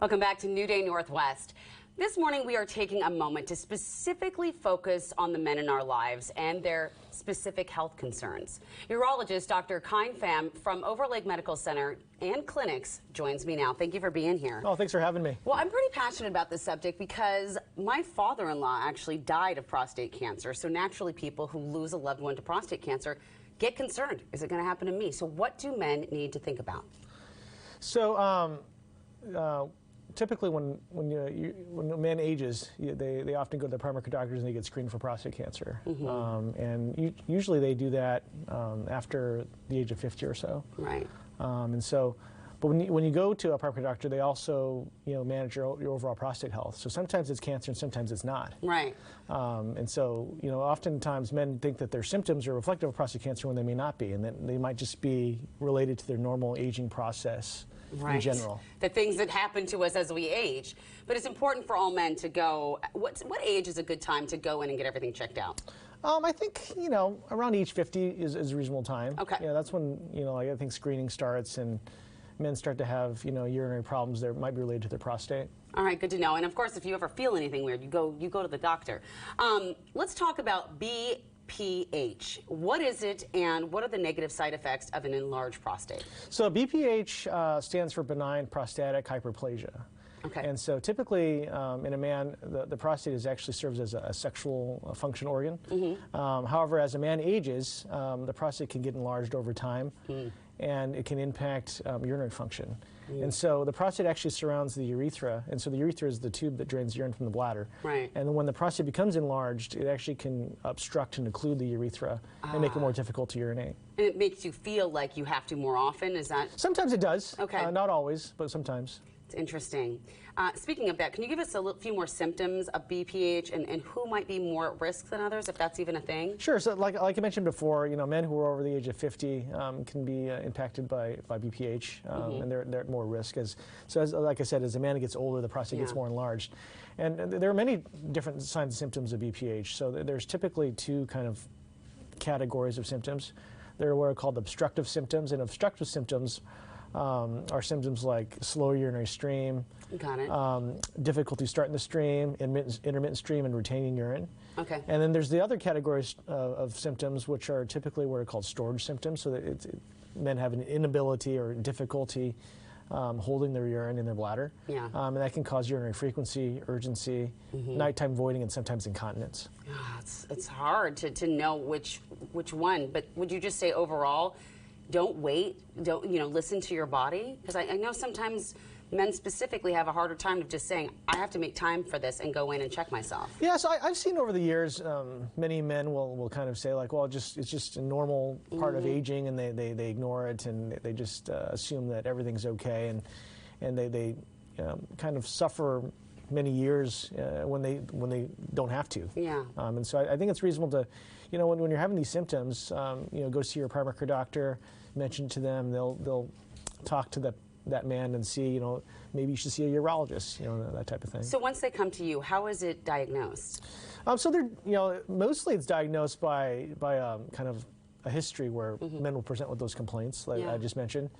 Welcome back to New Day Northwest. This morning we are taking a moment to specifically focus on the men in our lives and their specific health concerns. Urologist Dr. Khanh Pham from Overlake Medical Center and Clinics joins me now. Thank you for being here. Oh, thanks for having me. Well, I'm pretty passionate about this subject because my father-in-law actually died of prostate cancer. So naturally people who lose a loved one to prostate cancer get concerned. Is it going to happen to me? So what do men need to think about? So typically when a man ages, they often go to their primary care doctors and they get screened for prostate cancer. And usually they do that after the age of 50 or so. Right. But when you go to a primary care doctor, they also manage your overall prostate health. So sometimes it's cancer and sometimes it's not. Right. And so oftentimes men think that their symptoms are reflective of prostate cancer when they may not be, and that they might just be related to their normal aging process. Right. In general. The things that happen to us as we age. But it's important for all men to go. What age is a good time to go in and get everything checked out? I think, around age 50 is a reasonable time. Okay. Yeah, that's when, I think screening starts and men start to have, urinary problems that might be related to their prostate. All right, good to know. And of course, if you ever feel anything weird, you go to the doctor. Let's talk about BPH. What is it, and what are the negative side effects of an enlarged prostate? So BPH stands for benign prostatic hyperplasia. Okay. And so typically in a man, the prostate actually serves as a sexual function organ. However, as a man ages, the prostate can get enlarged over time, and it can impact urinary function. And so the prostate actually surrounds the urethra, and so the urethra is the tube that drains urine from the bladder. Right. And then when the prostate becomes enlarged, it actually can obstruct and occlude the urethra and make it more difficult to urinate. And it makes you feel like you have to more often, is that? Sometimes it does. Okay. Not always, but sometimes. It's interesting. Speaking of that, can you give us a few more symptoms of BPH and who might be more at risk than others, if that's even a thing? Sure. So like I mentioned before, men who are over the age of 50 can be impacted by BPH, and they're at more risk. Like I said, as a man gets older, the prostate gets more enlarged. And there are many different signs and symptoms of BPH. So there's typically two kind of categories of symptoms. There are what are called obstructive symptoms, and obstructive symptoms are symptoms like slow urinary stream, Got it. Difficulty starting the stream, intermittent stream, and retaining urine. Okay. And then there's the other categories of symptoms, which are typically what are called storage symptoms, so that men have an inability or difficulty holding their urine in their bladder. Yeah. And that can cause urinary frequency, urgency, nighttime voiding, and sometimes incontinence. It's hard to know which one, but would you just say overall, don't wait, don't listen to your body? Because I know sometimes men specifically have a harder time of just saying, I have to make time for this and go in and check myself. Yeah, so I've seen over the years, many men will kind of say like, well, it's just a normal part of aging, and they ignore it, and they just assume that everything's okay, and they kind of suffer many years when they don't have to. Yeah. And so I think it's reasonable to, when you're having these symptoms, go see your primary care doctor, mention it to them. They'll talk to that man and see, maybe you should see a urologist, that type of thing. So once they come to you, how is it diagnosed? So they're, mostly it's diagnosed by kind of a history where men will present with those complaints, like I just mentioned.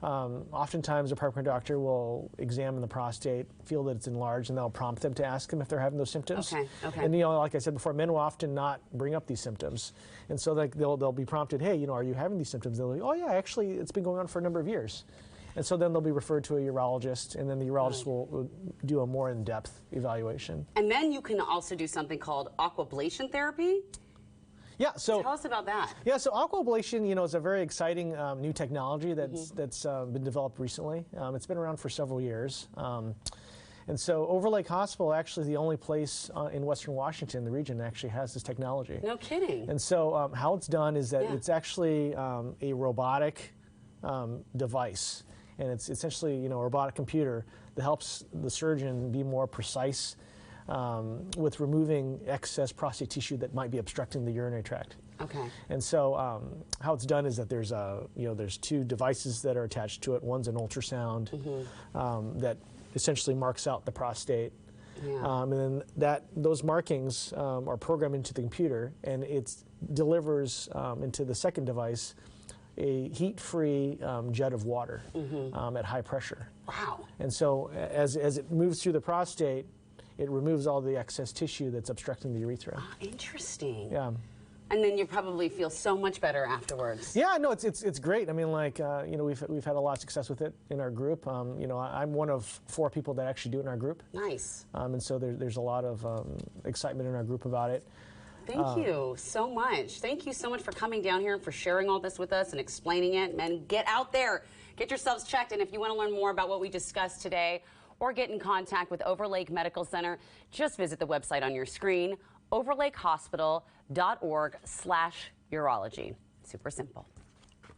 Oftentimes a primary care doctor will examine the prostate, feel that it's enlarged, and they'll prompt them to ask them if they're having those symptoms. Okay. And like I said before, men will often not bring up these symptoms, and so they'll be prompted, hey, are you having these symptoms? They'll be, oh yeah, actually it's been going on for a number of years. And so then they'll be referred to a urologist, and then the urologist will do a more in-depth evaluation. And then you can also do something called Aquablation therapy? Yeah, so tell us about that. Yeah, so Aquablation, is a very exciting new technology that's been developed recently. It's been around for several years. And so Overlake Hospital actually is the only place in Western Washington, the region, that actually has this technology. No kidding. And so how it's done is that it's actually a robotic device. And it's essentially, a robotic computer that helps the surgeon be more precise with removing excess prostate tissue that might be obstructing the urinary tract. Okay. And so how it's done is that there's two devices that are attached to it. One's an ultrasound that essentially marks out the prostate. Yeah. And then those markings are programmed into the computer, and it delivers into the second device a heat-free jet of water at high pressure. Wow. And so as it moves through the prostate, it removes all the excess tissue that's obstructing the urethra. Ah, interesting. Yeah. And then you probably feel so much better afterwards. Yeah, no, it's great. I mean, like, you know, we've had a lot of success with it in our group. You know, I'm one of 4 people that actually do it in our group. Nice. And so there's a lot of excitement in our group about it. Thank you so much. Thank you so much for coming down here and for sharing all this with us and explaining it. Men, get out there, get yourselves checked. And if you want to learn more about what we discussed today or get in contact with Overlake Medical Center, just visit the website on your screen, overlakehospital.org/urology. Super simple.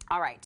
All right.